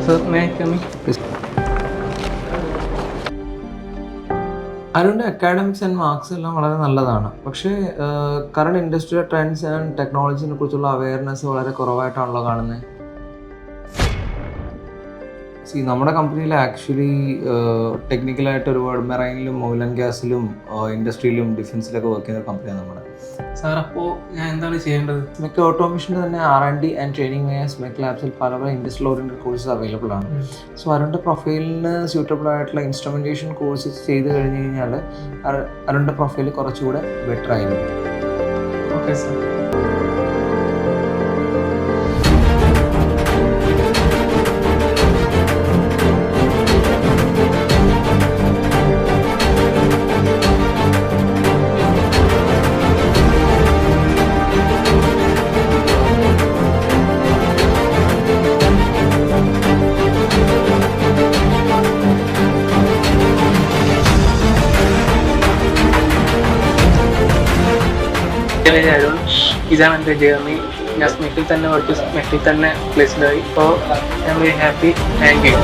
So, may I come in? അരുണിൻ്റെ academics and marks എല്ലാം വളരെ നല്ലതാണ്. പക്ഷേ കറണ്ട് ഇൻഡസ്ട്രിയൽ ട്രെൻഡ്സ് ആൻഡ് ടെക്നോളജിനെ കുറിച്ചുള്ള അവയർനെസ് വളരെ കുറവായിട്ടാണല്ലോ കാണുന്നത്. നമ്മുടെ കമ്പനിയിൽ ആക്ച്വലി ടെക്നിക്കലായിട്ട് ഒരുപാട് മെറൈനിലും ഓയിൽ ആൻഡ് ഗ്യാസിലും ഇൻഡസ്ട്രിയിലും ഡിഫൻസിലൊക്കെ വർക്ക് ചെയ്യുന്ന കമ്പനിയാണ് നമ്മുടെ. സാർ, അപ്പോൾ ഞാൻ എന്താണ് ചെയ്യേണ്ടത്? സ്മെക്ക് ഓട്ടോമേഷൻ്റെ തന്നെ R&D ആൻഡ് ട്രെയിനിങ് ആയ സ്മെക്ക് ലാബ്സിൽ പല പല ഇൻഡസ്ട്രിയൽ ഓറിയൻറ്റഡ് കോഴ്സസ് അവൈലബിൾ ആണ്. സോ അരുണിൻ്റെ പ്രൊഫൈലിന് സ്യൂട്ടബിൾ ആയിട്ടുള്ള ഇൻസ്ട്രുമെൻറ്റേഷൻ കോഴ്സസ് ചെയ്ത് കഴിഞ്ഞ് കഴിഞ്ഞാൽ അരുണിൻ്റെ പ്രൊഫൈൽ കുറച്ചുകൂടെ ബെറ്റർ ആയിരിക്കും. Okay sir. ഇതാണ് എൻ്റെ ജേർണി. ഞാൻ സ്മെക്കിൽ തന്നെ പഠിച്ചു, സ്മെക്കിൽ തന്നെ പ്ലേസ്ഡ് ആയി. അപ്പോൾ I am very happy. Thank you.